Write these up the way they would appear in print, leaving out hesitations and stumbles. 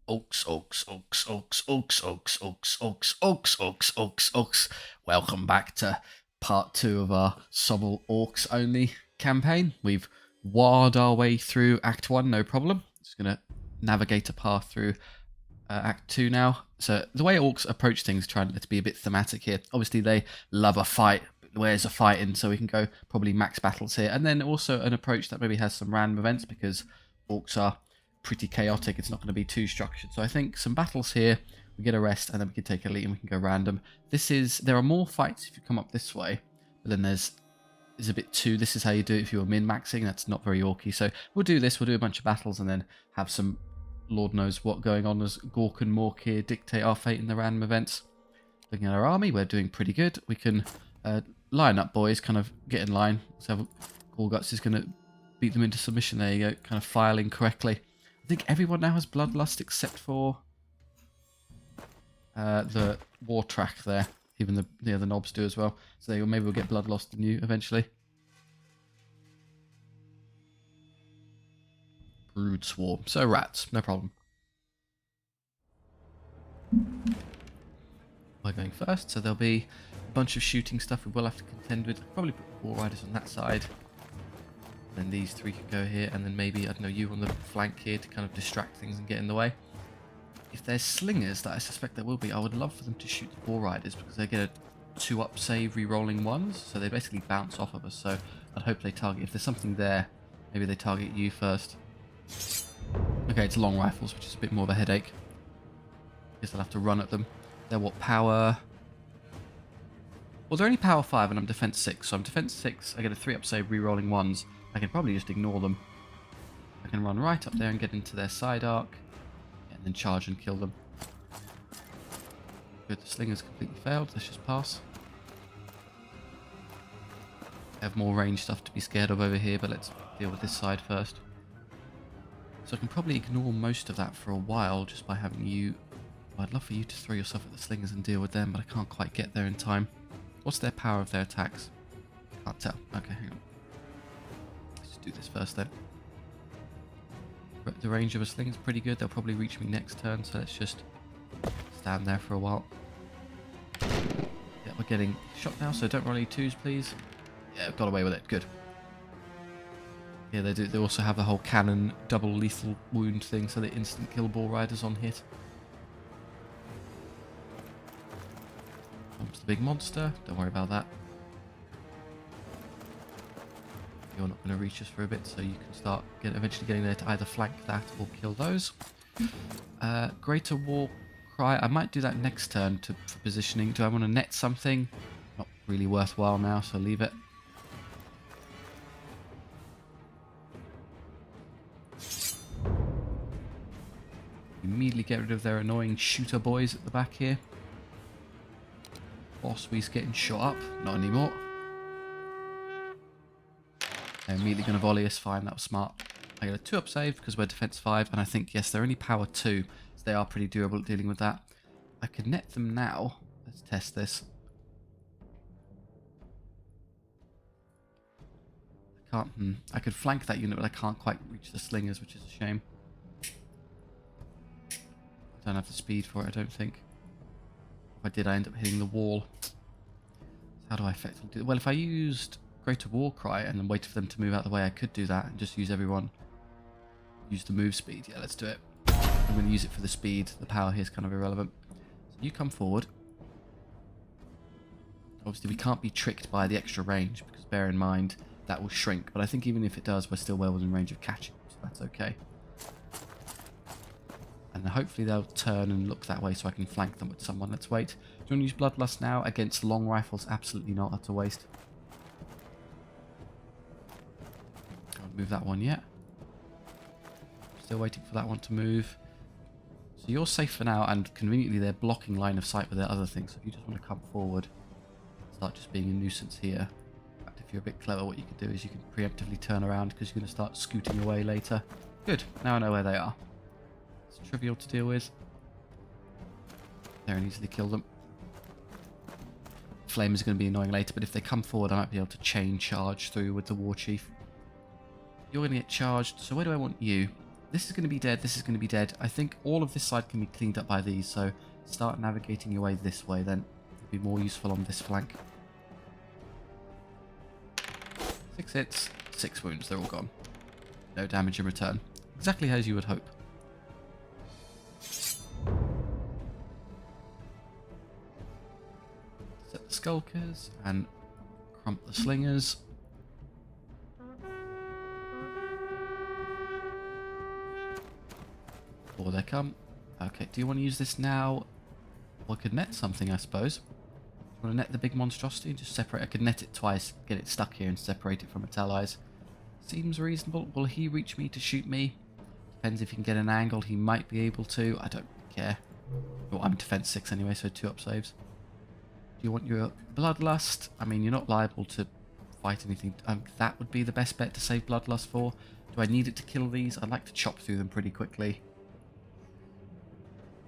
Orcs, orcs, orcs, orcs, orcs, orcs, orcs, orcs, orcs, orcs, orcs, orcs. Welcome back to part 2 of our SOVL Orcs only campaign. We've warred our way through Act 1, no problem. Just going to navigate a path through Act 2 now. So the way Orcs approach things, trying to be a bit thematic here. Obviously they love a fight. Where's a fight in, so we can go probably max battles here. And then also an approach that maybe has some random events because Orcs are pretty chaotic. It's not going to be too structured. So I think some battles here, we get a rest, and then we can take a lead and we can go random. There are more fights if you come up this way, but then there's a bit too. This is how you do it if you're min-maxing. That's not very orky. So we'll do this. We'll do a bunch of battles and then have some Lord knows what going on as Gork and Mork here dictate our fate in the random events. Looking at our army, we're doing pretty good. We can line up, boys. Kind of get in line. So Gorguts is going to beat them into submission. There you go. Kind of filing correctly. I think everyone now has Bloodlust except for the War Track there. Even the other knobs do as well. So there you go. Maybe we'll get Bloodlust in you eventually. Brood Swarm. So rats, no problem. We're going first, so there'll be a bunch of shooting stuff we will have to contend with. Probably put War Riders on that side. Then these three can go here, and then maybe, I don't know, you on the flank here to kind of distract things and get in the way. If there's slingers, that I suspect there will be, I would love for them to shoot the War Riders because they get a 2-up save re-rolling ones, so they basically bounce off of us. So I'd hope they target, if there's something there, maybe they target you first. Okay, it's long rifles, which is a bit more of a headache. Guess I'll have to run at them. They're what, power? Well, they're only power 5 and I'm defense 6, so I'm defense 6, I get a 3-up save re-rolling ones. I can probably just ignore them. I can run right up there and get into their side arc, and then charge and kill them. Good, the slingers completely failed. Let's just pass. I have more range stuff to be scared of over here, but let's deal with this side first. So I can probably ignore most of that for a while just by having you... Well, I'd love for you to throw yourself at the slingers and deal with them, but I can't quite get there in time. What's their power of their attacks? Can't tell. Okay, hang on. Do this first then. The range of a sling is pretty good. They'll probably reach me next turn, so let's just stand there for a while. Yeah, we're getting shot now, so don't roll any 2s, please. Yeah, got away with it. Good. Yeah, they do. They also have the whole cannon double lethal wound thing, so they instant kill Ball Riders on hit. Comes the big monster. Don't worry about that. You're not going to reach us for a bit, so you can start eventually getting there to either flank that or kill those. Greater War Cry. I might do that next turn for positioning. Do I want to net something? Not really worthwhile now, so leave it. Immediately get rid of their annoying shooter boys at the back here. Bosswee's getting shot up. Not anymore. They're immediately going to volley us. Fine, that was smart. I get a 2-up save because we're defense 5, and I think, yes, they're only power 2, so they are pretty durable at dealing with that. I could net them now. Let's test this. I can't... I could flank that unit, but I can't quite reach the slingers, which is a shame. I don't have the speed for it, I don't think. If I did, I end up hitting the wall. So how do I effectively do it? Well, if I used Greater War Cry and then waited for them to move out of the way, I could do that and just use everyone. Use the move speed. Yeah, let's do it. I'm going to use it for the speed. The power here is kind of irrelevant. So you come forward. Obviously, we can't be tricked by the extra range because bear in mind that will shrink. But I think even if it does, we're still well within range of catching, so that's okay. And then hopefully they'll turn and look that way so I can flank them with someone. Let's wait. Do you want to use Bloodlust now against long rifles? Absolutely not. That's a waste. Move that one yet. Still waiting for that one to move. So you're safe for now, and conveniently they're blocking line of sight with their other things. So if you just want to come forward, start just being a nuisance here. In fact, if you're a bit clever, what you could do is you can preemptively turn around because you're going to start scooting away later. Good. Now I know where they are. It's trivial to deal with. There and easily kill them. Flames are going to be annoying later, but if they come forward, I might be able to chain charge through with the Warchief. You're going to get charged, so where do I want you? this is going to be dead, this is going to be dead. I think all of this side can be cleaned up by these, so start navigating your way this way then. It'll be more useful on this flank. 6 hits, 6 wounds, they're all gone. No damage in return. Exactly as you would hope. Set the skulkers and krump the slingers. Before they come. Okay, do you want to use this now? Well, I could net something, I suppose. Want to net the big monstrosity and just separate? I could net it twice, get it stuck here and separate it from its allies. Seems reasonable. Will he reach me to shoot me? Depends if he can get an angle. He might be able to. I don't care. Well, I'm defense 6 anyway, so 2 up saves. Do you want your bloodlust? I mean, you're not liable to fight anything. That would be the best bet to save bloodlust for. Do I need it to kill these? I'd like to chop through them pretty quickly.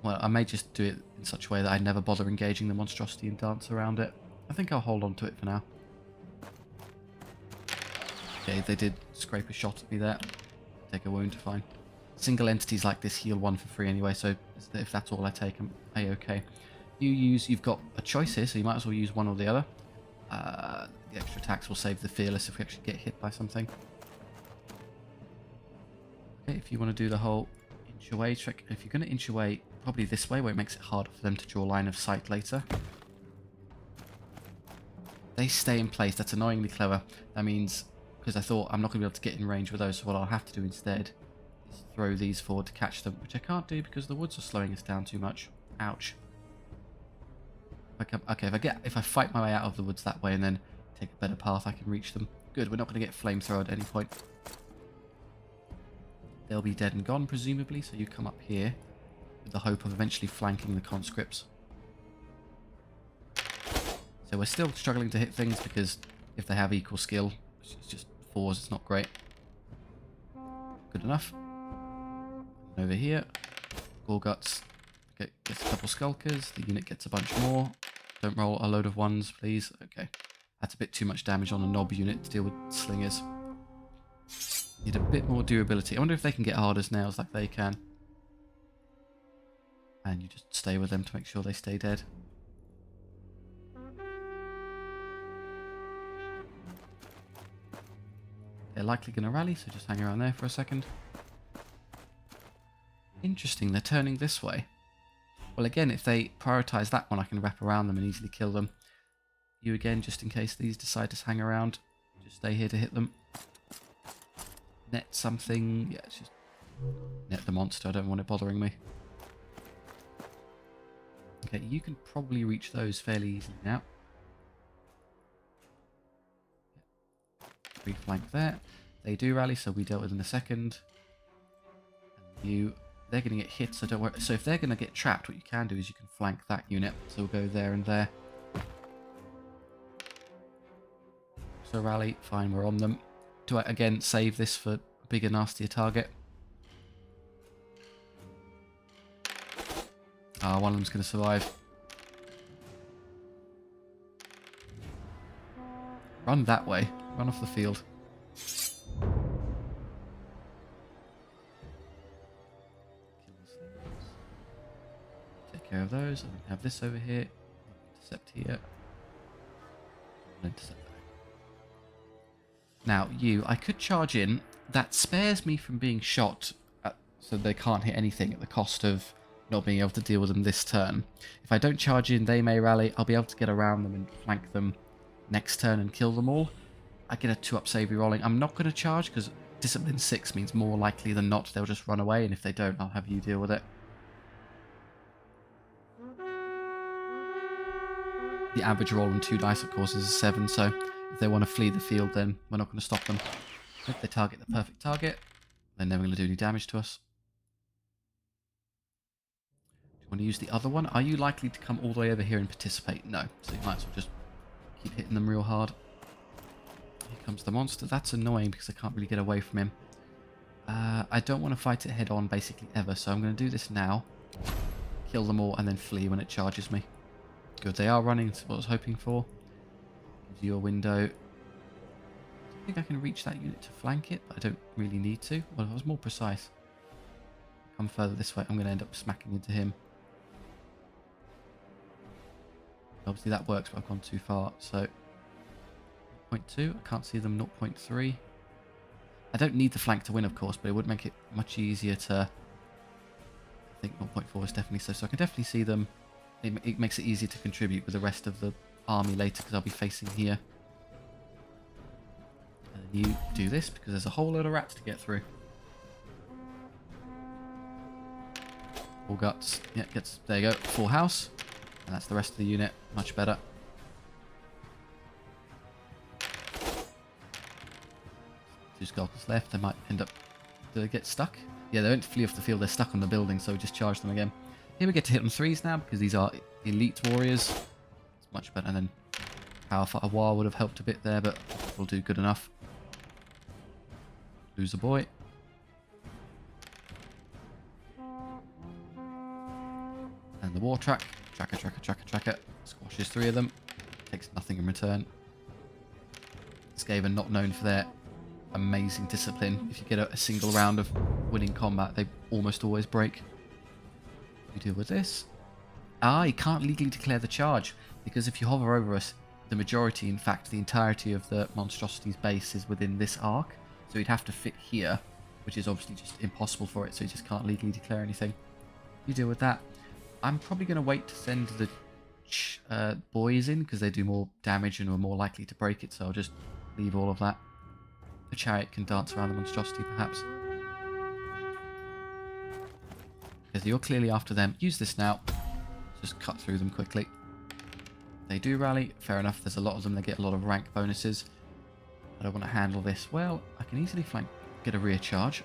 Well, I may just do it in such a way that I never bother engaging the monstrosity and dance around it. I think I'll hold on to it for now. Okay, they did scrape a shot at me there. Take a wound, fine. Single entities like this heal 1 for free anyway, so if that's all I take, I'm A-okay. You've got a choice here, so you might as well use one or the other. The extra attacks will save the fearless if we actually get hit by something. Okay, if you want to do the whole inch away trick, if you're going to inch away, probably this way where it makes it harder for them to draw line of sight later. They stay in place, that's annoyingly clever. That means, because I thought I'm not going to be able to get in range with those, so what I'll have to do instead is throw these forward to catch them, which I can't do because the woods are slowing us down too much. Ouch. Okay, if I fight my way out of the woods that way and then take a better path, I can reach them. Good, we're not going to get flamethrower at any point. They'll be dead and gone, presumably, so you come up here with the hope of eventually flanking the conscripts. So we're still struggling to hit things because if they have equal skill, it's just 4s, it's not great. Good enough. Over here, Gorguts gets a couple skulkers, the unit gets a bunch more. Don't roll a load of 1s, please. Okay, that's a bit too much damage on a knob unit to deal with slingers. Need a bit more durability. I wonder if they can get hard as nails like they can. And you just stay with them to make sure they stay dead. They're likely going to rally, so just hang around there for a second. Interesting, they're turning this way. Well, again, if they prioritize that one, I can wrap around them and easily kill them. You again, just in case these decide to hang around, just stay here to hit them. Net something. Yeah, it's just net the monster. I don't want it bothering me. Okay, you can probably reach those fairly easily now. Reflank there. They do rally, so we dealt with in a second. And they're going to get hit, so don't worry. So if they're going to get trapped, what you can do is you can flank that unit. So we'll go there and there. So rally, fine, we're on them. Do I again save this for a bigger, nastier target? Ah, one of them's going to survive. Run that way. Run off the field. Take care of those. And we have this over here. Intercept here. And intercept there. Now, I could charge in. That spares me from being shot, so they can't hit anything at the cost of not being able to deal with them this turn. If I don't charge in, they may rally. I'll be able to get around them and flank them next turn and kill them all. I get a 2-up save rolling. I'm not going to charge because discipline 6 means more likely than not they'll just run away, and if they don't, I'll have you deal with it. The average roll on 2 dice, of course, is a 7, so if they want to flee the field, then we're not going to stop them. If they target the perfect target, they're never going to do any damage to us. Do you want to use the other one? Are you likely to come all the way over here and participate? No, so you might as well just keep hitting them real hard. Here comes the monster. That's annoying because I can't really get away from him. I don't want to fight it head on basically ever, so I'm going to do this now. Kill them all and then flee when it charges me. Good, they are running. That's what I was hoping for. Gives you a window. I think I can reach that unit to flank it, but I don't really need to. Well, if I was more precise. come further this way, I'm going to end up smacking into him. Obviously that works, but I've gone too far. So 0.2, I can't see them. 0.3. I don't need the flank to win, of course, but it would make it much easier to... I think 0.4 is definitely so. So I can definitely see them. It makes it easier to contribute with the rest of the army later, because I'll be facing here. And then you do this, because there's a whole load of rats to get through. All guts. Yeah, gets... There you go. Full house. And that's the rest of the unit. Much better. Two skulkers left. They might end up... Do they get stuck? Yeah, they don't flee off the field. They're stuck on the building, so we just charge them again. Here we get to hit on 3s now, because these are elite warriors. It's much better. And then Power Fighter War would have helped a bit there, but we'll do good enough. Lose a boy. And the war track. Tracker. Squashes 3 of them. Takes nothing in return. Skaven not known for their amazing discipline. If you get a single round of winning combat, they almost always break. We deal with this. You can't legally declare the charge, because if you hover over us, the majority, in fact, the entirety of the monstrosity's base is within this arc. So you'd have to fit here, which is obviously just impossible for it, so you just can't legally declare anything. You deal with that. I'm probably going to wait to send the boys in, because they do more damage and are more likely to break it, so I'll just leave all of that. The chariot can dance around the monstrosity, perhaps. Because you're clearly after them. Use this now. Just cut through them quickly. They do rally. Fair enough. There's a lot of them. They get a lot of rank bonuses. I don't want to handle this well. I can easily get a rear charge.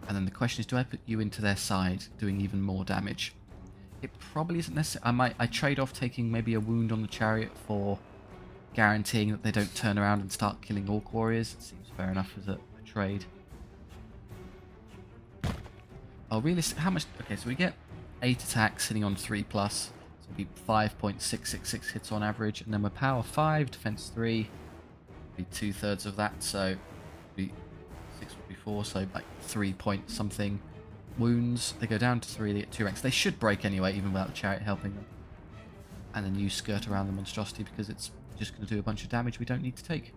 And then the question is, do I put you into their side, doing even more damage? It probably isn't necessary. I trade off taking maybe a wound on the chariot for guaranteeing that they don't turn around and start killing Orc warriors. It seems fair enough as a trade. Oh, realistic. How much? Okay, so we get 8 attacks sitting on 3+. So it'll be 5.666 hits on average. And then we're power 5, defense 3. Be 2/3 of that, so be 6 would be 4, so like 3 point something wounds. They go down to 3, they get 2 ranks. They should break anyway, even without the chariot helping them. And then you skirt around the monstrosity, because it's just going to do a bunch of damage we don't need to take.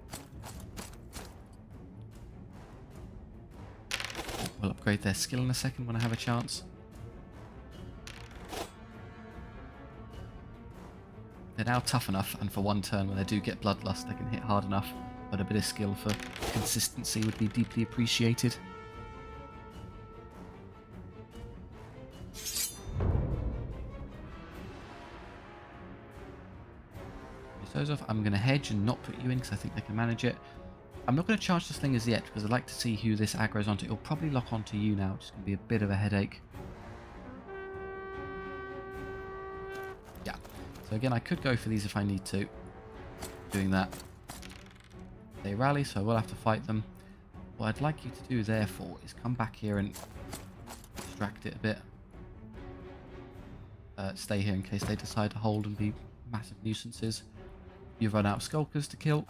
We'll upgrade their skill in a second when I have a chance. They're now tough enough, and for one turn when they do get bloodlust, they can hit hard enough. But a bit of skill for consistency would be deeply appreciated. I'm going to hedge and not put you in, because I think they can manage it. I'm not going to charge the slingers yet, because I'd like to see who this aggro's onto. It'll probably lock onto you now, which is going to be a bit of a headache. Yeah. So again, I could go for these if I need to. Doing that. They rally, so I will have to fight them. What I'd like you to do, therefore, is come back here and distract it a bit. Stay here in case they decide to hold and be massive nuisances. You've run out of skulkers to kill.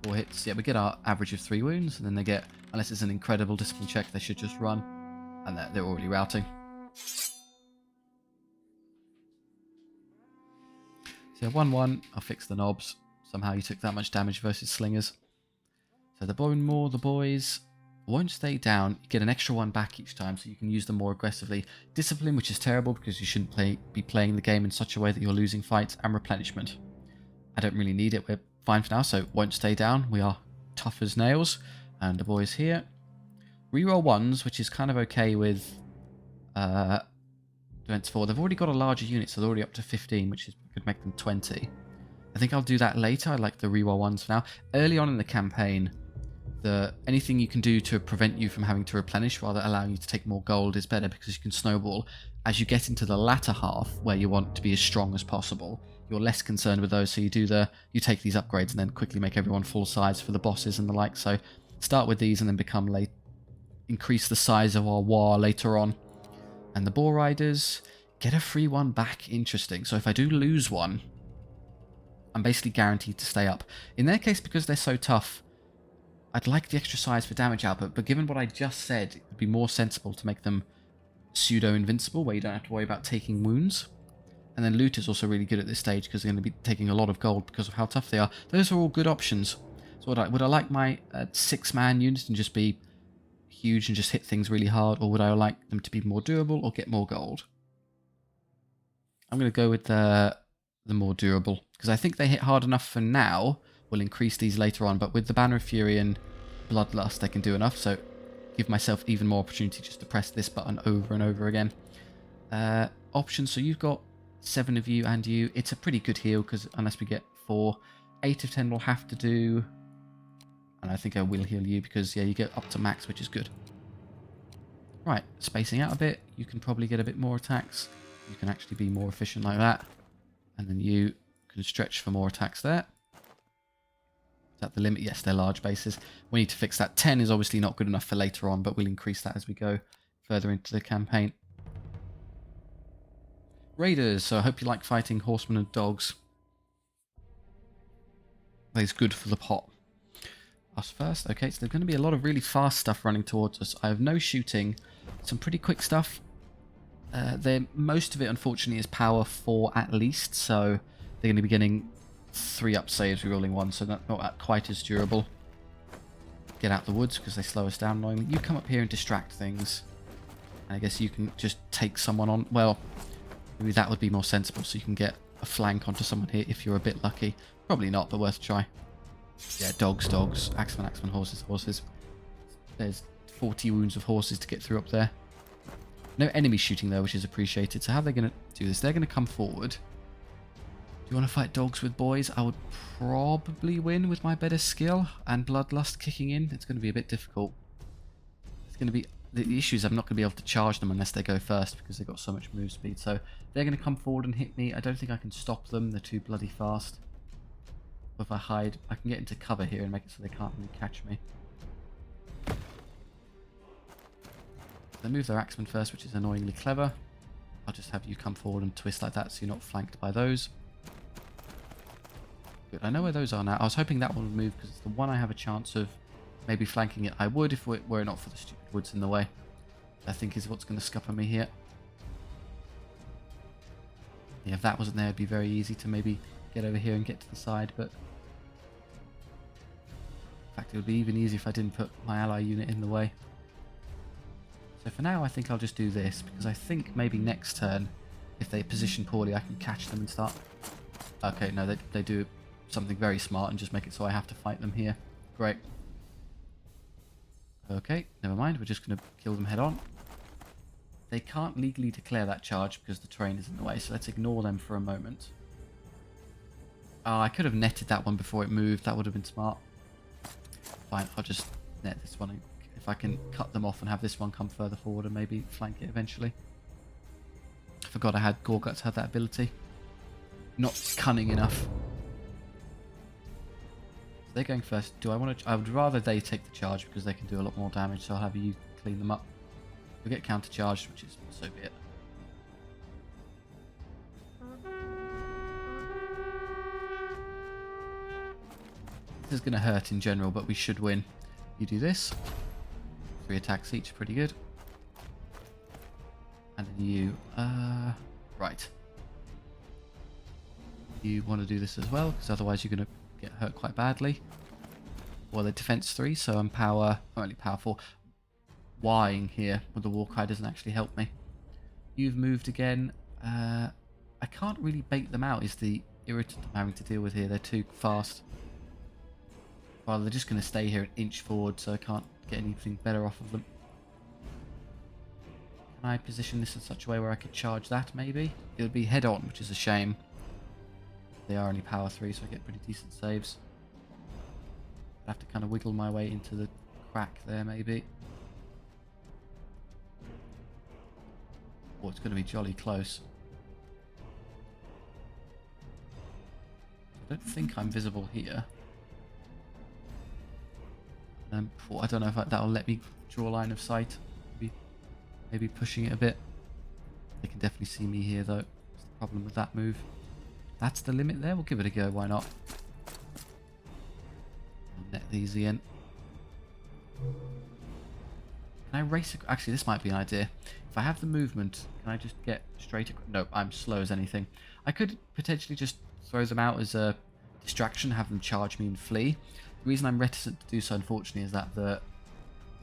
4 hits. Yeah, we get our average of 3 wounds, and then they get, unless it's an incredible discipline check, they should just run. And they're already routing. So 1-1, I'll fix the knobs. Somehow you took that much damage versus slingers. So the bone maw, the boys won't stay down. You get an extra 1 back each time, so you can use them more aggressively. Discipline, which is terrible because you shouldn't be playing the game in such a way that you're losing fights, and replenishment. I don't really need it. We're fine for now, so won't stay down. We are tough as nails. And the boys here. Reroll 1s, which is kind of okay with defense 4. They've already got a larger unit, so they're already up to 15, which could make them 20. I think I'll do that later. I like the reroll 1s for now. Early on in the campaign, anything you can do to prevent you from having to replenish, rather allowing you to take more gold, is better, because you can snowball. As you get into the latter half, where you want to be as strong as possible, you're less concerned with those, so you take these upgrades and then quickly make everyone full size for the bosses and the like. So start with these and then increase the size of our war later on. And the boar riders get a free 1 back. Interesting. So if I do lose one, I'm basically guaranteed to stay up. In their case, because they're so tough, I'd like the extra size for damage output, but given what I just said, it would be more sensible to make them pseudo-invincible, where you don't have to worry about taking wounds. And then loot is also really good at this stage, because they're going to be taking a lot of gold because of how tough they are. Those are all good options. So would I like my 6-man unit and just be huge and just hit things really hard, or would I like them to be more durable or get more gold? I'm going to go with the more durable, because I think they hit hard enough for now. We'll increase these later on, but with the Banner of Fury and Bloodlust, they can do enough, so give myself even more opportunity just to press this button over and over again. Options, so you've got 7 of you and you. It's a pretty good heal, because unless we get 4, 8 of 10 will have to do. And I think I will heal you, because yeah, you get up to max, which is good. Right, spacing out a bit, you can probably get a bit more attacks. You can actually be more efficient like that. And then you can stretch for more attacks there. Is that the limit? Yes, they're large bases. We need to fix that. 10 is obviously not good enough for later on, but we'll increase that as we go further into the campaign. Raiders, so I hope you like fighting horsemen and dogs. That's good for the pot. Us first. Okay, so there's going to be a lot of really fast stuff running towards us. I have no shooting. Some pretty quick stuff. Most of it, unfortunately, is power 4 at least, so they're going to be getting 3 up saves rerolling 1, so not quite as durable. Get out the woods, because they slow us down annoyingly. You come up here and distract things. And I guess you can just take someone on. Well, maybe that would be more sensible, so you can get a flank onto someone here if you're a bit lucky. Probably not, but worth a try. Yeah, dogs, axemen, horses. There's 40 wounds of horses to get through up there. No enemy shooting though, which is appreciated. So how are they going to do this? They're going to come forward. Do you want to fight dogs with boys? I would probably win with my better skill and bloodlust kicking in. It's going to be a bit difficult. It's going to be... The issue is I'm not going to be able to charge them unless they go first, because they've got so much move speed. So they're going to come forward and hit me. I don't think I can stop them. They're too bloody fast. If I hide, I can get into cover here and make it so they can't really catch me. They move their axemen first, which is annoyingly clever. I'll just have you come forward and twist like that so you're not flanked by those. Good, I know where those are now. I was hoping that one would move because it's the one I have a chance of maybe flanking it. I would if it were not for the stupid woods in the way. I think is what's going to scupper me here. Yeah, if that wasn't there, it'd be very easy to maybe get over here and get to the side, but... In fact, it would be even easier if I didn't put my ally unit in the way. So for now, I think I'll just do this, because I think maybe next turn, if they position poorly, I can catch them and start... Okay, no, they do something very smart and just make it so I have to fight them here. Great. Okay, never mind, we're just going to kill them head on. They can't legally declare that charge because the terrain is in the way, so let's ignore them for a moment. Oh, I could have netted that one before it moved, that would have been smart. Fine, I'll just net this one. If I can cut them off and have this one come further forward and maybe flank it eventually. I forgot I had Gorguts had that ability. Not cunning enough. So they're going first. Do I want to... I would rather they take the charge because they can do a lot more damage, so I'll have you clean them up. We'll get counter-charged, which is so be it. This is going to hurt in general, but we should win. You do this. 3 attacks each, pretty good. And then you... right. You want to do this as well, because otherwise you're going to get hurt quite badly. Well, they're defense 3, so I'm only power 4. WAAAGH here with the Warchief doesn't actually help me. You've moved again. I can't really bait them out is the irritant I'm having to deal with here. They're too fast. Well, they're just going to stay here an inch forward, so I can't get anything better off of them. Can I position this in such a way where I could charge that, maybe? It would be head on, which is a shame. They are only power 3, so I get pretty decent saves. I have to kind of wiggle my way into the crack there, maybe. Oh, it's going to be jolly close. I don't think I'm visible here. I don't know if that'll let me draw a line of sight. Maybe pushing it a bit. They can definitely see me here, though. What's the problem with that move? That's the limit there. We'll give it a go. Why not? I'll net these again. Can I race? Actually, this might be an idea. If I have the movement, can I just get straight across? No, I'm slow as anything. I could potentially just throw them out as a distraction, have them charge me and flee. The reason I'm reticent to do so, unfortunately, is that the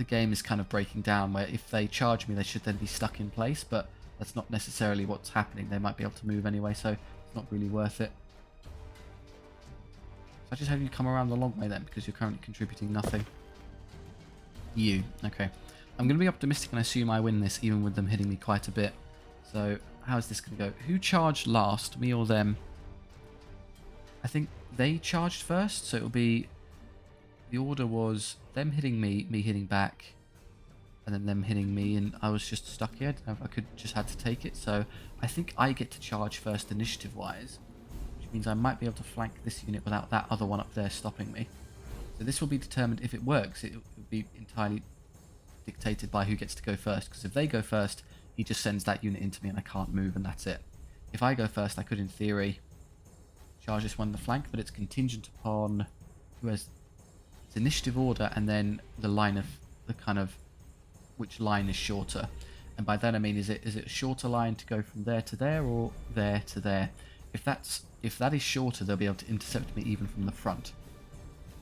game is kind of breaking down, where if they charge me, they should then be stuck in place, but that's not necessarily what's happening. They might be able to move anyway, so it's not really worth it. So I just have you come around the long way then, because you're currently contributing nothing. You. Okay. I'm going to be optimistic and assume I win this, even with them hitting me quite a bit. So, how's this going to go? Who charged last, me or them? I think they charged first, so it'll be... The order was them hitting me, me hitting back, and then them hitting me, and I was just stuck here. I could just had to take it, so I think I get to charge first initiative-wise, which means I might be able to flank this unit without that other one up there stopping me. So this will be determined if it works. It will be entirely dictated by who gets to go first, because if they go first, he just sends that unit into me and I can't move, and that's it. If I go first, I could, in theory, charge this one in the flank, but it's contingent upon who has its initiative order and then the line of the kind of which line is shorter. And by that I mean, is it a shorter line to go from there to there or there to there? If that is shorter, they'll be able to intercept me even from the front.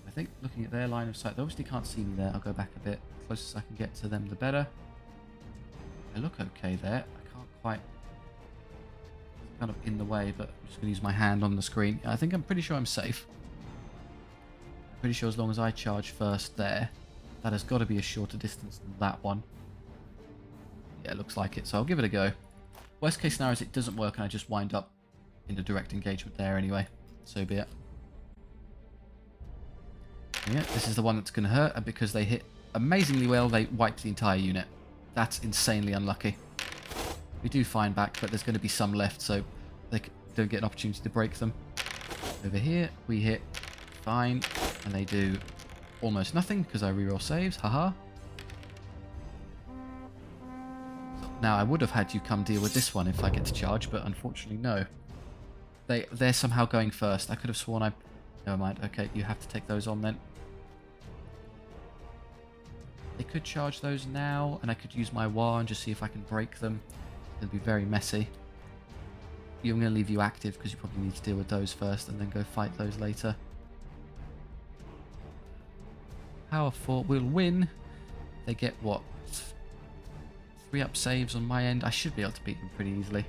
I think looking at their line of sight, they obviously can't see me there. I'll go back a bit. The closest I can get to them, the better. I look okay there. I can't quite... It's kind of in the way, but I'm just going to use my hand on the screen. I think I'm pretty sure I'm safe. I'm pretty sure as long as I charge first there, that has got to be a shorter distance than that one. Yeah, it looks like it, so I'll give it a go. Worst case scenario is it doesn't work and I just wind up in a direct engagement there anyway. So be it. Yeah, this is the one that's going to hurt, and because they hit amazingly well, they wiped the entire unit. That's insanely unlucky. We do fine back, but there's going to be some left, so they don't get an opportunity to break them. Over here, we hit fine, and they do almost nothing because I reroll saves. Haha. Now, I would have had you come deal with this one if I get to charge, but unfortunately, no. They're somehow going first. I could have sworn I... Never mind. Okay, you have to take those on then. They could charge those now, and I could use my WAAAGH and just see if I can break them. It'll be very messy. I'm going to leave you active because you probably need to deal with those first and then go fight those later. Power 4 will win. They get what? 3 up saves on my end. I should be able to beat them pretty easily.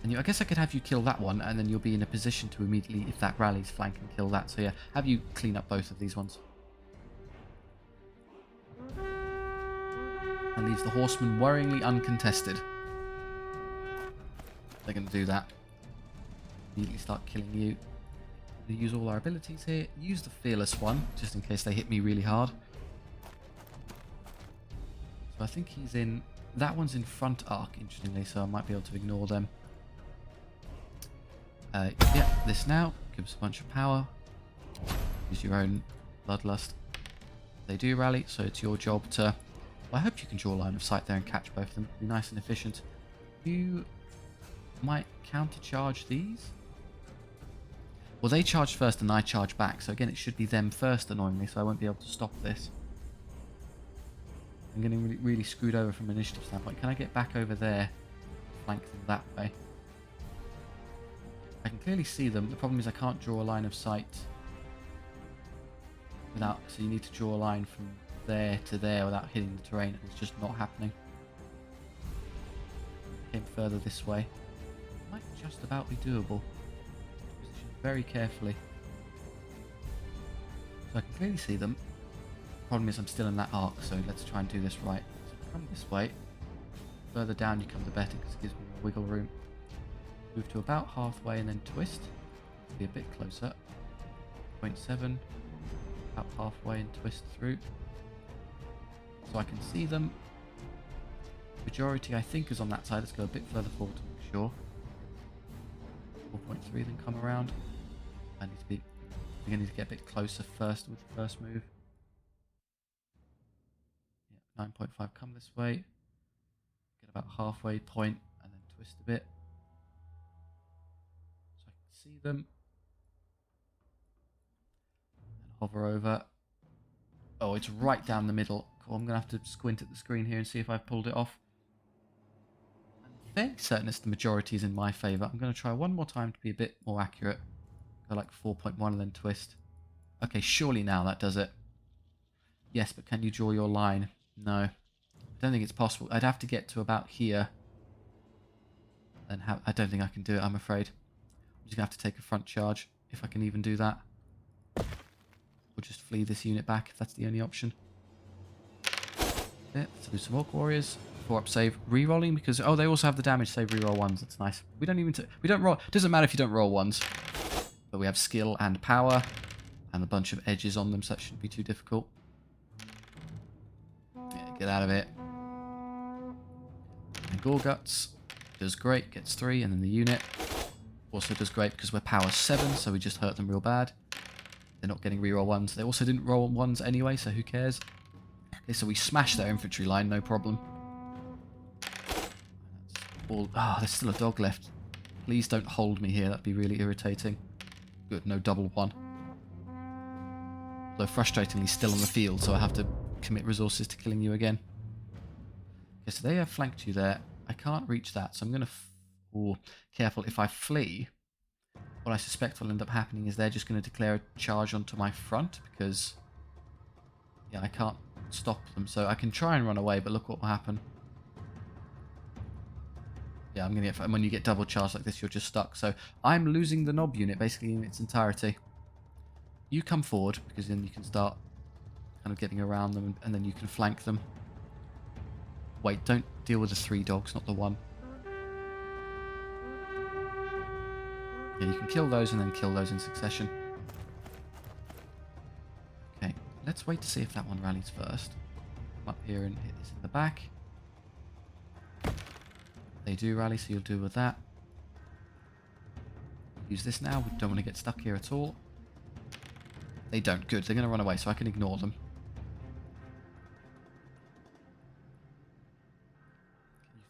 And I guess I could have you kill that one, and then you'll be in a position to immediately, if that rallies, flank and kill that. So yeah, have you clean up both of these ones. And leaves the horsemen worryingly uncontested. They're going to do that. Immediately start killing you. We use all our abilities here. Use the fearless one, just in case they hit me really hard. So I think he's in... That one's in front arc, interestingly, so I might be able to ignore them. Yeah, this now. Give us a bunch of power. Use your own bloodlust. They do rally, so it's your job to... Well, I hope you can draw a line of sight there and catch both of them. Be nice and efficient. You might counter-charge these. Well, they charge first and I charge back, so again, it should be them first, annoyingly, so I won't be able to stop this. I'm getting really screwed over from an initiative standpoint. Can I get back over there? Flank them that way. I can clearly see them. The problem is I can't draw a line of sight without... So you need to draw a line from there to there without hitting the terrain. It's just not happening. Came further this way. Might just about be doable. Position very carefully. So I can clearly see them. Problem is I'm still in that arc, so let's try and do this right. So come this way. Further down you come, the better, because it gives me more wiggle room. Move to about halfway and then twist. Be a bit closer. 0.7. About halfway and twist through. So I can see them. Majority I think is on that side. Let's go a bit further forward to make sure. 4.3 then come around. I need to be... I'm going to need to get a bit closer first with the first move. 9.5 come this way, get about halfway point and then twist a bit so I can see them and hover over Oh, it's right down the middle. Cool, I'm going to have to squint at the screen here and see if I've pulled it off. I'm fairly certain it's the majority is in my favour. I'm going to try one more time to be a bit more accurate. Go like 4.1 and then twist. Okay, surely now that does it. Yes, but can you draw your line? No. I don't think it's possible. I'd have to get to about here. And I don't think I can do it, I'm afraid. I'm just going to have to take a front charge, if I can even do that. Or just flee this unit back, if that's the only option. Yeah, let's do some Orc Warriors. 4-up save. Rerolling, because... Oh, they also have the damage save reroll ones. That's nice. We don't even... We don't roll... Doesn't matter if you don't roll ones. But we have skill and power. And a bunch of edges on them, so that shouldn't be too difficult. Yeah, get out of it. And Gore Guts does great, gets 3, and then the unit also does great because we're power 7, so we just hurt them real bad. They're not getting reroll 1s. They also didn't roll 1s anyway, so who cares? Okay, so we smash their infantry line, no problem. All... Ah, there's still a dog left. Please don't hold me here, that'd be really irritating. Good, no double 1. Though frustratingly still on the field, so I have to commit resources to killing you again. Okay, so they have flanked you there. I can't reach that, so I'm going to... Oh, careful. If I flee, what I suspect will end up happening is they're just going to declare a charge onto my front, because... Yeah, I can't stop them, so I can try and run away, but look what will happen. Yeah, I'm going to get... When you get double charged like this, you're just stuck. So I'm losing the knob unit, basically, in its entirety. You come forward, because then you can start kind of getting around them, and then you can flank them. Wait, don't deal with the 3 dogs, not the 1. Yeah, you can kill those and then kill those in succession. Okay, let's wait to see if that one rallies first. Come up here and hit this in the back. They do rally, so you'll deal with that. Use this now. We don't want to get stuck here at all. They don't. Good. They're going to run away, so I can ignore them.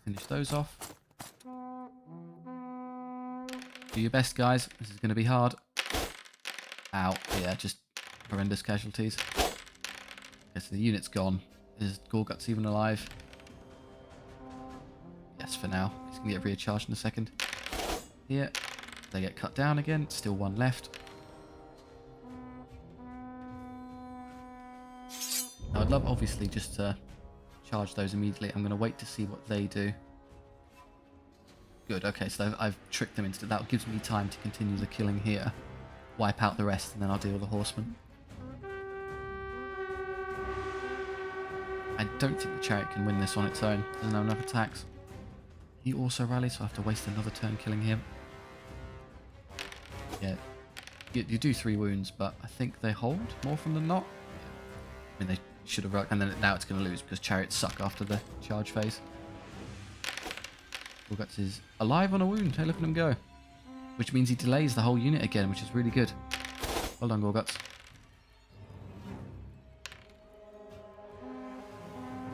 Finish those off. Do your best, guys. This is going to be hard. Ow. Yeah, just horrendous casualties. Okay, so the unit's gone. Is Gorguts even alive? Yes, for now. He's going to get recharged in a second. Here. They get cut down again. Still 1 left. Now, I'd love, obviously, just to charge those immediately. I'm going to wait to see what they do. Good, okay, so I've tricked them into that. Gives me time to continue the killing here. Wipe out the rest, and then I'll deal with the horsemen. I don't think the chariot can win this on its own. Doesn't have enough attacks. He also rallies, so I have to waste another turn killing him. Yeah, you do 3 wounds, but I think they hold more from than not. I mean, they should have... And then now it's going to lose because chariots suck after the charge phase. Gorguts is alive on a wound. Hey, look at him go. Which means he delays the whole unit again, which is really good. Well done, Gorguts.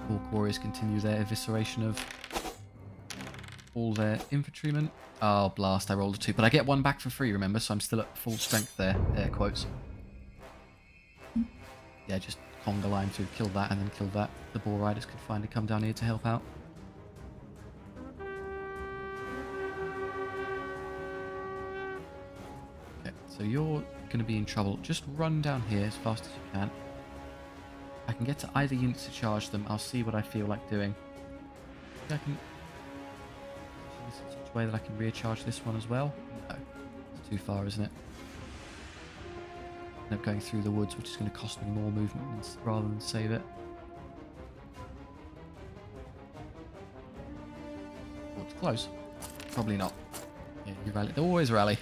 Orc Warriors continue their evisceration of all their infantrymen. Oh, blast, I rolled a 2. But I get 1 back for free, remember? So I'm still at full strength there. Air quotes. Yeah, just conga line through, kill that, and then kill that. The Boar Riders could finally come down here to help out. Okay, so you're going to be in trouble. Just run down here as fast as you can. I can get to either unit to charge them. I'll see what I feel like doing. I can... in such a way that I can recharge this one as well. No, it's too far, isn't it? End up going through the woods, which is going to cost me more movement rather than save it. Oh, it's close. Probably not. Yeah, you rally. They always rally.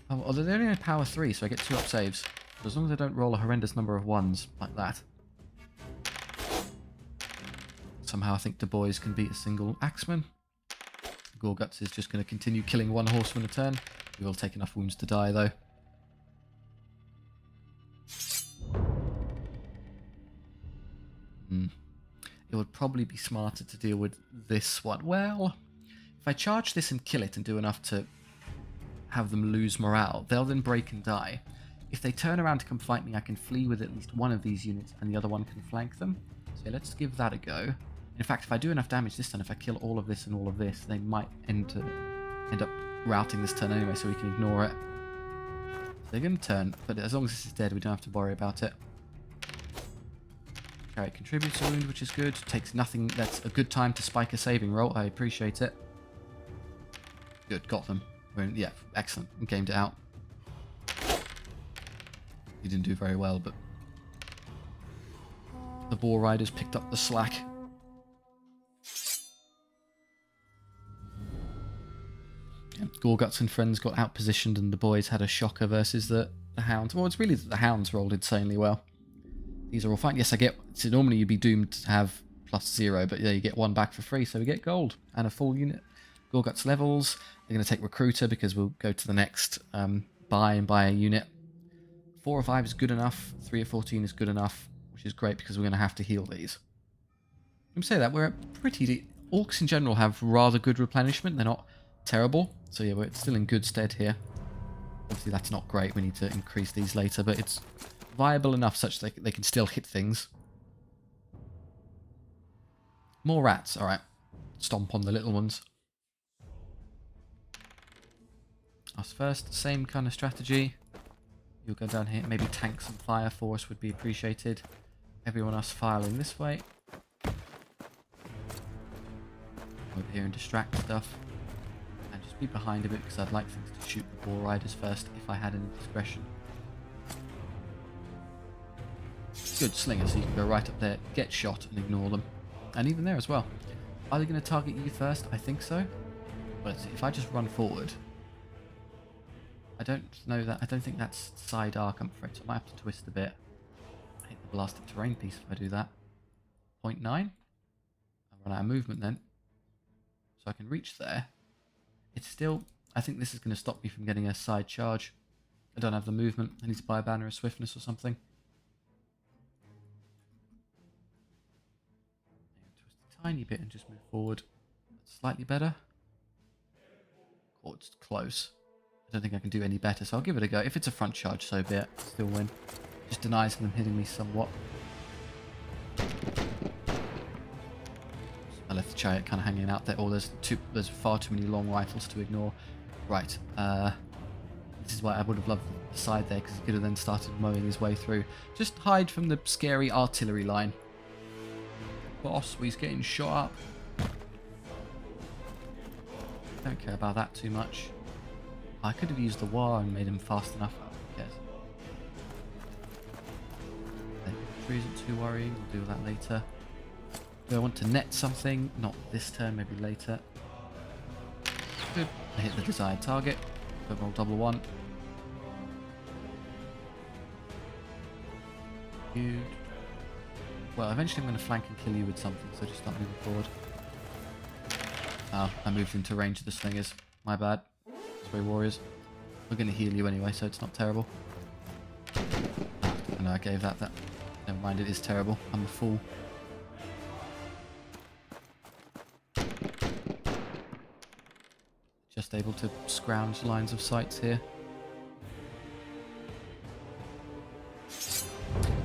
Oh, although they only have power 3, so I get 2 up saves. So as long as I don't roll a horrendous number of 1s like that. Somehow I think the boys can beat a single axeman. Gorguts is just going to continue killing 1 horseman a turn. We will take enough wounds to die, though. It would probably be smarter to deal with this one. Well, if I charge this and kill it and do enough to have them lose morale, they'll then break and die. if they turn around to come fight me, I can flee with at least one of these units and the other one can flank them. So yeah, let's give that a go. In fact, if I do enough damage this turn, if I kill all of this and all of this, they might end up routing this turn anyway, so we can ignore it. So they're going to turn, but as long as this is dead, we don't have to worry about it. Chariot contributes a wound, which is good. Takes nothing. That's a good time to spike a saving roll. I appreciate it. Good, got them. Yeah, excellent. Gamed it out. He didn't do very well, but the Boar Riders picked up the slack. Yeah, Gorguts and friends got outpositioned, and the boys had a shocker versus the Hounds. Well, it's really that the Hounds rolled insanely well. These are all fine. Yes, I get... So normally you'd be doomed to have +0, but yeah, you get 1 back for free, so we get gold and a full unit. Gorguts levels. They're going to take Recruiter because we'll go to the next buy and buy a unit. 4 or 5 is good enough. 3 or 14 is good enough, which is great because we're going to have to heal these. Let me say that we're pretty... Orcs in general have rather good replenishment. They're not terrible. So yeah, we're still in good stead here. Obviously that's not great. We need to increase these later, but it's viable enough such that they can still hit things. More rats. Alright. Stomp on the little ones. Us first. Same kind of strategy. You'll go down here. Maybe tank some fire for us would be appreciated. Everyone else filing this way. Over here and distract stuff. And just be behind a bit because I'd like things to shoot the Boar Riders first if I had any discretion. Good slinger, so you can go right up there, get shot and ignore them. And even there as well. Are they going to target you first? I think so. But if I just run forward... I don't know that. I don't think that's side arc, I'm afraid, so I might have to twist a bit. I hit the blasted terrain piece if I do that. 0.9. I'll run out of movement then. So I can reach there. It's still... I think this is going to stop me from getting a side charge. I don't have the movement. I need to buy a banner of swiftness or something. Twist a tiny bit and just move forward. That's slightly better. Oh, it's close. I don't think I can do any better, so I'll give it a go. If it's a front charge, so be it. Still win. Just denies them hitting me somewhat. I left the chariot kind of hanging out there. Oh, there's far too many long rifles to ignore. Right. This is why I would have loved the side there, because he could have then started mowing his way through. Just hide from the scary artillery line. Boss, he's getting shot up. Don't care about that too much. I could have used the WAAAGH and made him fast enough. Yes. Infantry isn't too worrying. We'll do that later. Do I want to net something? Not this turn, maybe later. Good. I hit the desired target. Go roll double 1. Good. Well, eventually I'm going to flank and kill you with something, so just start moving forward. Oh, I moved into range of the slingers. My bad. Sorry, warriors. We're going to heal you anyway, so it's not terrible. I know I gave that. Never mind, it is terrible. I'm a fool. Just able to scrounge lines of sights here.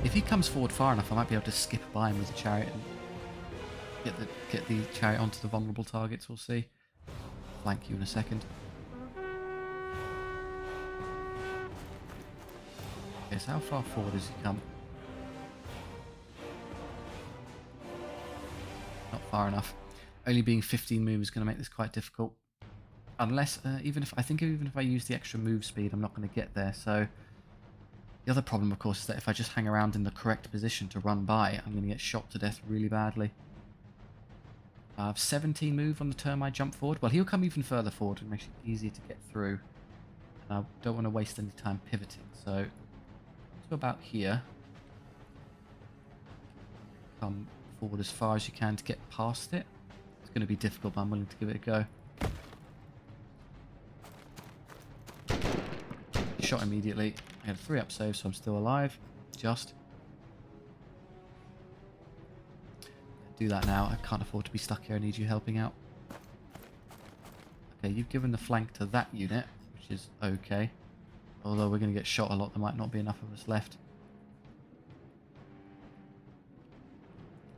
If he comes forward far enough, I might be able to skip by him with the chariot and get the chariot onto the vulnerable targets. We'll see. Flank you in a second. Okay, so how far forward does he come? Not far enough. Only being 15 moves is going to make this quite difficult. Unless, even if I use the extra move speed, I'm not going to get there. So the other problem, of course, is that if I just hang around in the correct position to run by, I'm going to get shot to death really badly. I have 17 move on the turn I jump forward. Well, he'll come even further forward and makes it easier to get through. And I don't want to waste any time pivoting, so to about here. Come forward as far as you can to get past it. It's going to be difficult, but I'm willing to give it a go. Shot immediately. I had a 3-up save, so I'm still alive. Just. Do that now. I can't afford to be stuck here. I need you helping out. Okay, you've given the flank to that unit, which is okay. Although we're going to get shot a lot, there might not be enough of us left.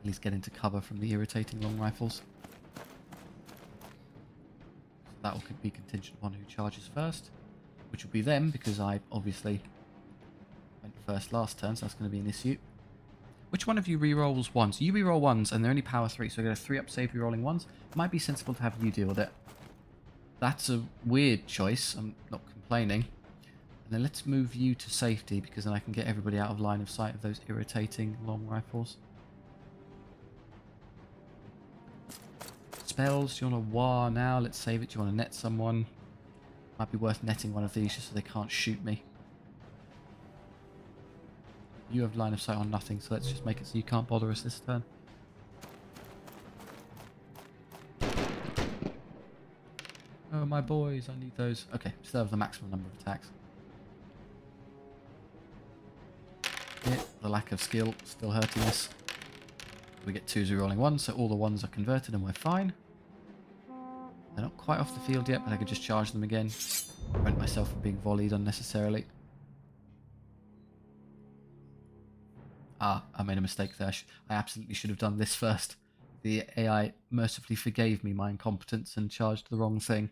At least get into cover from the irritating long rifles. So that could be contingent on who charges first, which will be them, because I obviously went first last turn, so that's going to be an issue. Which one of you rerolls ones? You reroll ones, and they're only power 3, so we're going to 3-up save rerolling ones. Might be sensible to have you deal with it. That's a weird choice. I'm not complaining. And then let's move you to safety, because then I can get everybody out of line of sight of those irritating long rifles. Spells, do you want a WAAAGH now? Let's save it. Do you want to net someone? Might be worth netting one of these just so they can't shoot me. You have line of sight on nothing, so let's just make it so you can't bother us this turn. Oh, my boys, I need those. Okay, still have the maximum number of attacks. Yeah, the lack of skill still hurting us. We get 2s rolling 1, so all the 1s are converted and we're fine. They're not quite off the field yet, but I could just charge them again. Prevent myself from being volleyed unnecessarily. Ah, I made a mistake there. I absolutely should have done this first. The AI mercifully forgave me my incompetence and charged the wrong thing.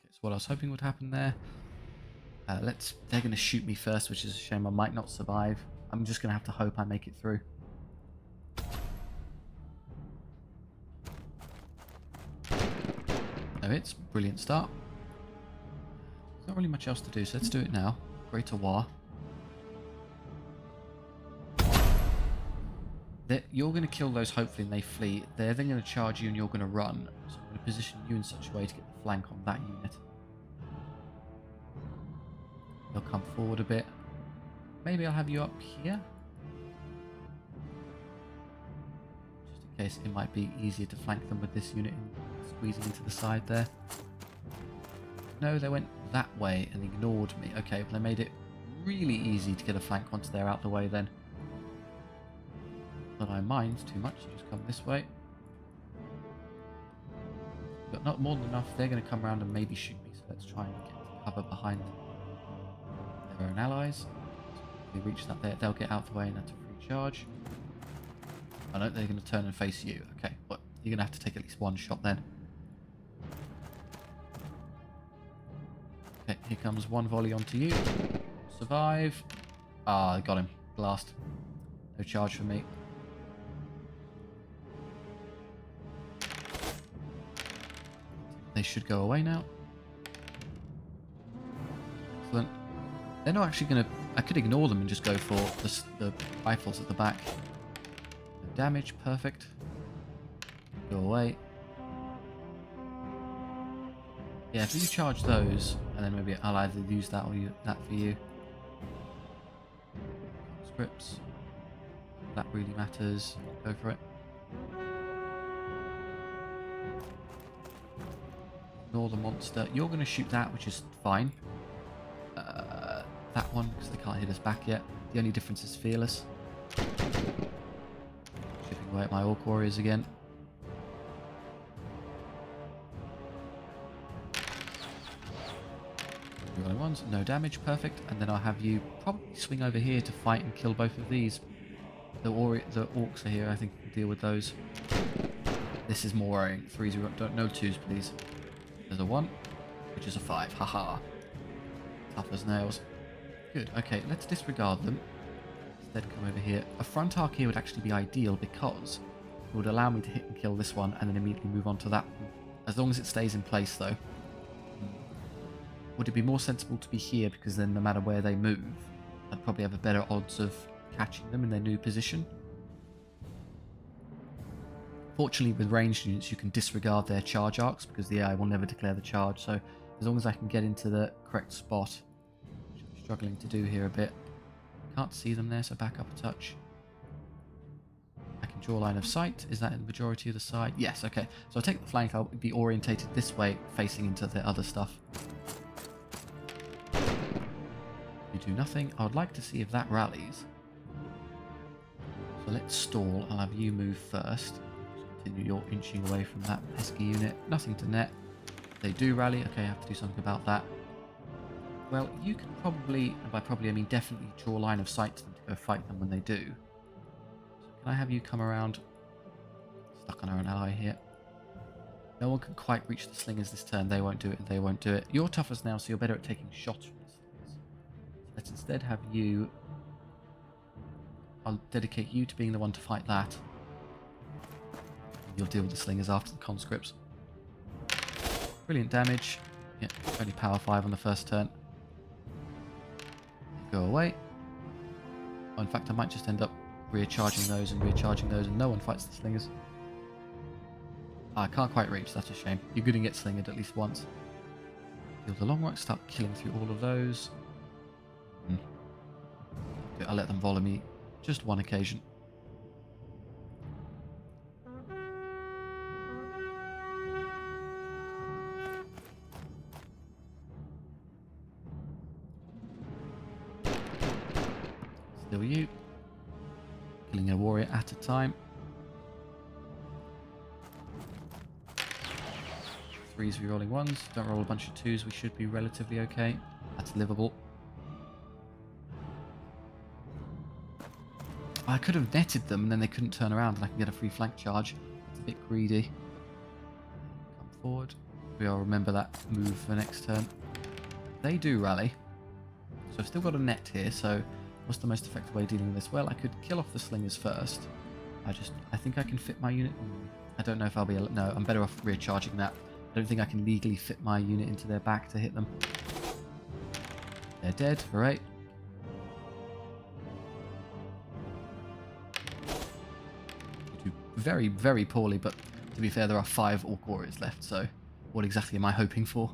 That's what I was hoping would happen there. They're going to shoot me first, which is a shame. I might not survive. I'm just going to have to hope I make it through. No hits. Brilliant start. There's not really much else to do, so let's do it now. Greater WAAAGH. You're going to kill those, hopefully, and they flee. They're then going to charge you and you're going to run. So I'm going to position you in such a way to get the flank on that unit. They'll come forward a bit. Maybe I'll have you up here. Just in case it might be easier to flank them with this unit and squeezing into the side there. No, they went that way and ignored me. Okay, well they made it really easy to get a flank once they're out the way then. Not that I mind too much, so just come this way. But not more than enough, they're going to come around and maybe shoot me, so let's try and get cover behind their own allies. If they reach that there, they'll get out the way and that's a free charge. Oh no, they're going to turn and face you. Okay, but you're going to have to take at least one shot then. Okay, here comes one volley onto you. Survive. Ah, got him. Blast. No charge for me. They should go away now. Excellent. They're not actually going to... I could ignore them and just go for the rifles at the back. No damage. Perfect. Go away. Yeah, if you charge those, and then maybe I'll either use that or use that for you. Scripts. That really matters. Go for it. Ignore the monster. You're going to shoot that, which is fine. That one, because they can't hit us back yet. The only difference is fearless. Chipping away at my Orc warriors again. Rolling ones, no damage, perfect. And then I'll have you probably swing over here to fight and kill both of these. The Orcs are here, I think we can deal with those. This is more worrying. 3-0, no 2s please. There's a 1, which is a 5, haha. Tough as nails. Good, okay, let's disregard them. Instead come over here. A front arc here would actually be ideal because it would allow me to hit and kill this one and then immediately move on to that one. As long as it stays in place though. Would it be more sensible to be here because then no matter where they move, I'd probably have a better odds of catching them in their new position? Fortunately with ranged units you can disregard their charge arcs because the AI will never declare the charge, so as long as I can get into the correct spot, which I'm struggling to do here a bit. Can't see them there, so back up a touch. I can draw line of sight. Is that in the majority of the side? Yes, okay. So I'll take the flank, I'll be orientated this way, facing into the other stuff. You do nothing. I would like to see if that rallies. So let's stall. I'll have you move first. Continue your inching away from that pesky unit. Nothing to net. They do rally. Okay, I have to do something about that. Well, you can probably, and by probably I mean definitely, draw a line of sight to them to go fight them when they do. So can I have you come around? Stuck on our own ally here. No one can quite reach the slingers this turn. They won't do it, and they won't do it. You're tougher now, so you're better at taking shots from the slingers. So let's instead have you... I'll dedicate you to being the one to fight that. You'll deal with the slingers after the conscripts. Brilliant damage. Yeah, only power 5 on the first turn. Go away. Oh, in fact, I might just end up recharging those, and no one fights the slingers. I can't quite reach, that's a shame. You're going to get slingered at least once. Deal the long range, start killing through all of those. I'll let them volley me just one occasion. Still you. Killing a warrior at a time. 3s rerolling 1s. Don't roll a bunch of 2s. We should be relatively okay. That's livable. I could have netted them and then they couldn't turn around and I can get a free flank charge. It's a bit greedy. Come forward. We all remember that move for next turn. They do rally. So I've still got a net here, so what's the most effective way of dealing with this? Well, I could kill off the slingers first. I think I can fit my unit. I don't know if I'll be able... No, I'm better off recharging that. I don't think I can legally fit my unit into their back to hit them. They're dead, hooray. You do very, very poorly, but to be fair, there are 5 Orc warriors left, so what exactly am I hoping for?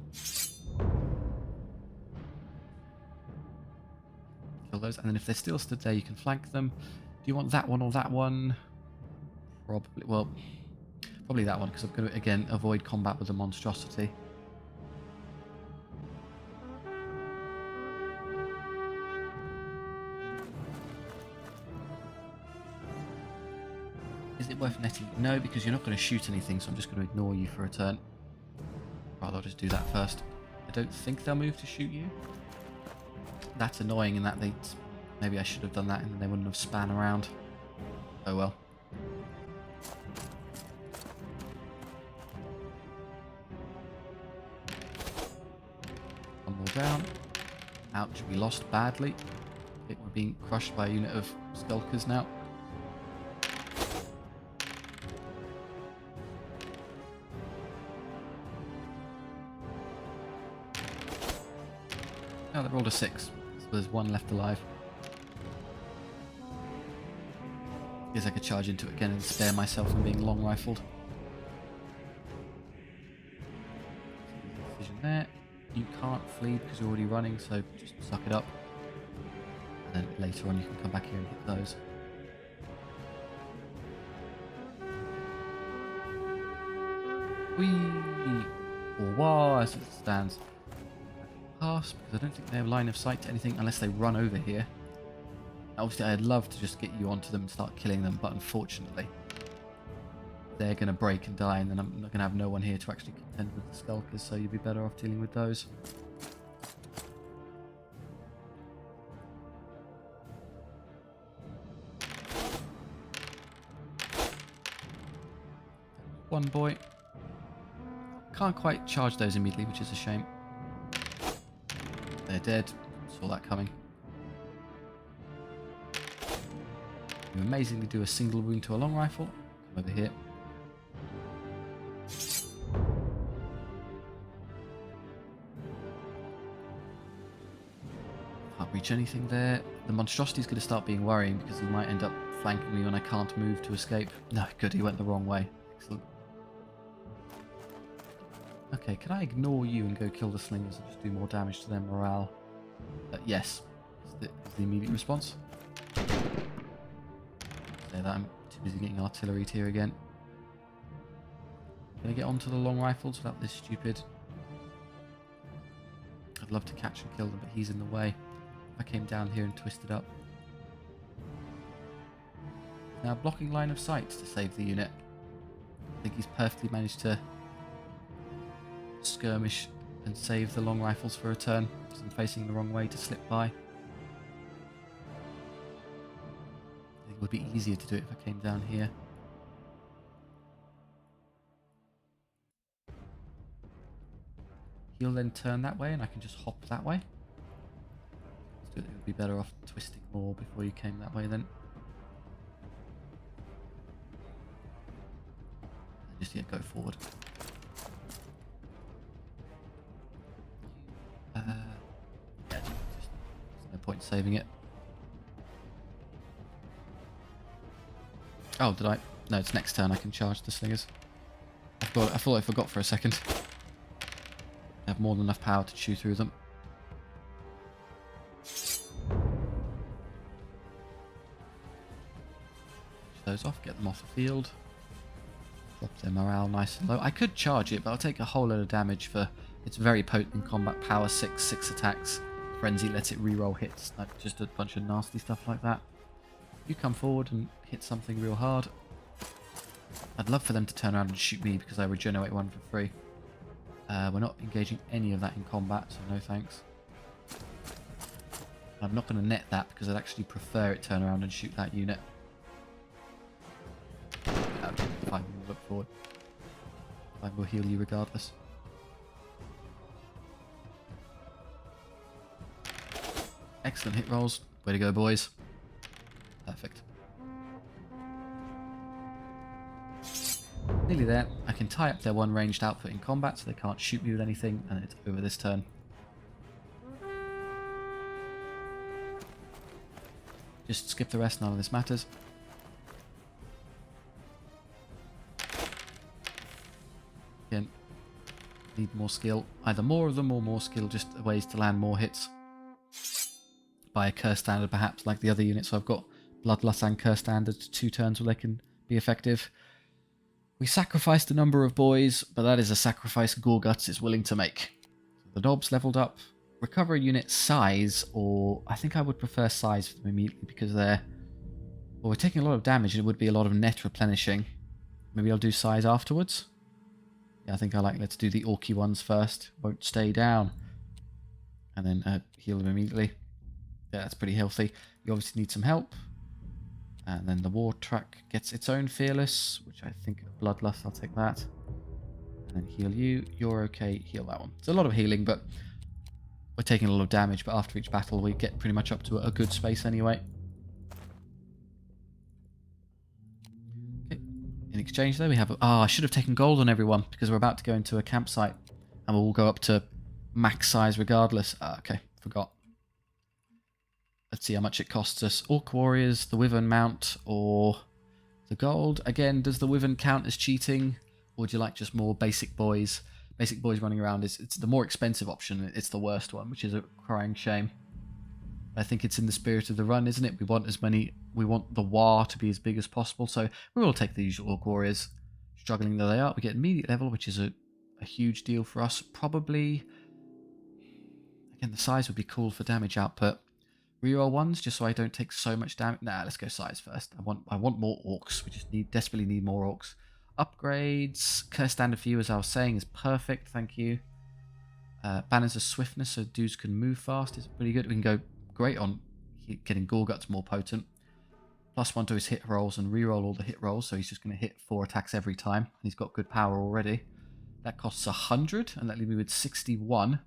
Kill those, and then if they're still stood there, you can flank them. Do you want that one or that one? Probably, well... Probably that one, because I'm going to, again, avoid combat with a monstrosity. Is it worth netting? No, because you're not going to shoot anything, so I'm just going to ignore you for a turn. Rather, I'll just do that first. I don't think they'll move to shoot you. That's annoying in that they... Maybe I should have done that and then they wouldn't have span around. Oh well. Down. Ouch, we lost badly. We're being crushed by a unit of skulkers now. Now they rolled a 6, so there's 1 left alive. Guess I could charge into it again and spare myself from being long rifled. Decision there. You can't flee because you're already running, so just suck it up. And then later on you can come back here and hit those. Whee! Or wah, as it stands. Pass, because I don't think they have line of sight to anything unless they run over here. Obviously I'd love to just get you onto them and start killing them, but unfortunately they're going to break and die, and then I'm not going to have no one here to actually contend with the skulkers, so you'd be better off dealing with those. One boy. Can't quite charge those immediately, which is a shame. They're dead. Saw that coming. You amazingly do a single wound to a long rifle. Come over here. Can't reach anything there. The monstrosity is going to start being worrying because he might end up flanking me when I can't move to escape. No, good, he went the wrong way. Excellent. Okay, can I ignore you and go kill the slingers and just do more damage to their morale? Yes, is the immediate response. Say that, I'm too busy getting artillery tier again. Can I get onto the long rifles without this stupid... I'd love to catch and kill them, but he's in the way. If I came down here and twisted up. Now blocking line of sight to save the unit. I think he's perfectly managed to skirmish and save the long rifles for a turn, because I'm facing the wrong way to slip by. I think it would be easier to do it if I came down here. He'll then turn that way and I can just hop that way. It would be better off twisting more before you came that way then. And just go forward. Yeah, there's no point saving it. Oh, did I? No, it's next turn I can charge the slingers. I thought I forgot for a second. I have more than enough power to chew through them. Those off, get them off the field. Drop their morale nice and low. I could charge it, but I'll take a whole load of damage for... It's very potent in combat. Power 6, 6 attacks. Frenzy lets it reroll hits. Like just a bunch of nasty stuff like that. You come forward and hit something real hard. I'd love for them to turn around and shoot me because I regenerate one for free. We're not engaging any of that in combat, so no thanks. I'm not going to net that because I'd actually prefer it turn around and shoot that unit. Fine, we'll look forward. I will heal you regardless. Excellent hit rolls. Way to go, boys. Perfect. Nearly there. I can tie up their one ranged outfit in combat so they can't shoot me with anything, and it's over this turn. Just skip the rest, none of this matters. Again, need more skill. Either more of them or more skill, just ways to land more hits. By a curse standard perhaps, like the other units. So I've got Bloodlust and curse standard, 2 turns where they can be effective. We sacrificed a number of boys, but that is a sacrifice Gorguts is willing to make. So the Dobs leveled up. Recover a unit size, or I think I would prefer size for them immediately because they're... Well, we're taking a lot of damage and it would be a lot of net replenishing. Maybe I'll do size afterwards. Yeah, I think I like, let's do the Orky ones first. Won't stay down. And then heal them immediately. Yeah, that's pretty healthy. You obviously need some help. And then the war track gets its own fearless, which I think Bloodlust, I'll take that. And then heal you. You're okay, heal that one. It's a lot of healing, but we're taking a lot of damage, but after each battle we get pretty much up to a good space anyway. Okay. In exchange though, we have... I should have taken gold on everyone, because we're about to go into a campsite. And we'll go up to max size regardless. Okay, forgot. Let's see how much it costs us. Orc Warriors, the Wyvern Mount, or the gold. Again, does the Wyvern count as cheating? Or would you like just more basic boys? Basic boys running around it's the more expensive option. It's the worst one, which is a crying shame. I think it's in the spirit of the run, isn't it? We want as many... We want the WAAAGH to be as big as possible, so we will take the usual Orc Warriors. Struggling though they are, we get immediate level, which is a huge deal for us. Probably... Again, the size would be cool for damage output. Reroll ones, just so I don't take so much damage. Nah, let's go size first. I want more Orcs. We just desperately need more Orcs. Upgrades. Curse standard for you, as I was saying, is perfect. Thank you. Banners of swiftness, so dudes can move fast. Is pretty good. We can go great on getting Gorguts more potent. +1 to his hit rolls and reroll all the hit rolls, so he's just going to hit 4 attacks every time. And he's got good power already. That costs 100, and that leaves me with 61.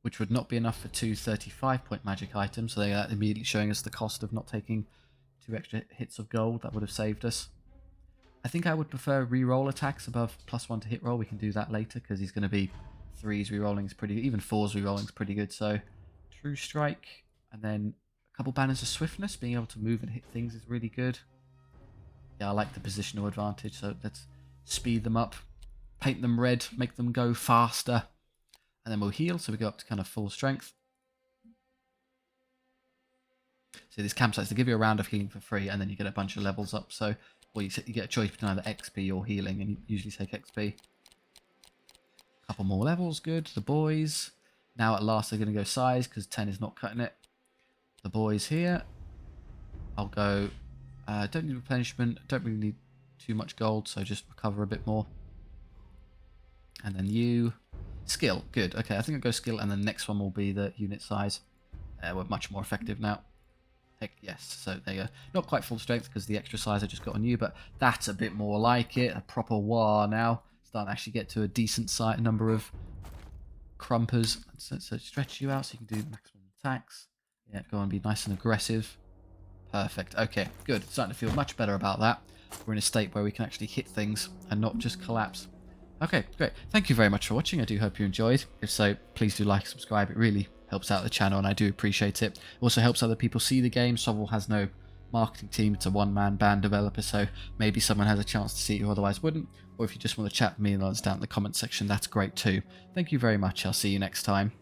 Which would not be enough for 2 35-point magic items, so they're immediately showing us the cost of not taking 2 extra hits of gold. That would have saved us. I think I would prefer reroll attacks above +1 to hit roll. We can do that later, because he's going to be 3s rerolling is pretty good. Even 4s rerolling is pretty good. So, True Strike, and then a couple banners of swiftness. Being able to move and hit things is really good. Yeah, I like the positional advantage, so let's speed them up. Paint them red, make them go faster. And then we'll heal, so we go up to kind of full strength. So these campsites, they give you a round of healing for free, and then you get a bunch of levels up. So, well, you get a choice between either XP or healing, and you usually take XP. A couple more levels, good. The boys. Now at last they're going to go size, because 10 is not cutting it. The boys here. I'll go, don't need replenishment, don't really need too much gold, so just recover a bit more. And then you... Skill. Good. Okay, I think I'll go skill, and the next one will be the unit size. We're much more effective now. Heck yes. So there you go. Not quite full strength because the extra size I just got on you, but that's a bit more like it. A proper WAAAGH now. Starting to actually get to a decent size number of krumpers. So stretch you out so you can do maximum attacks. Yeah, go on, be nice and aggressive. Perfect. Okay, good. Starting to feel much better about that. We're in a state where we can actually hit things and not just collapse. Okay, great. Thank you very much for watching. I do hope you enjoyed. If so, please do like, subscribe. It really helps out the channel and I do appreciate it. It also helps other people see the game. SOVL has no marketing team. It's a one-man band developer, so maybe someone has a chance to see it who otherwise wouldn't. Or if you just want to chat with me and let us down in the comment section, that's great too. Thank you very much. I'll see you next time.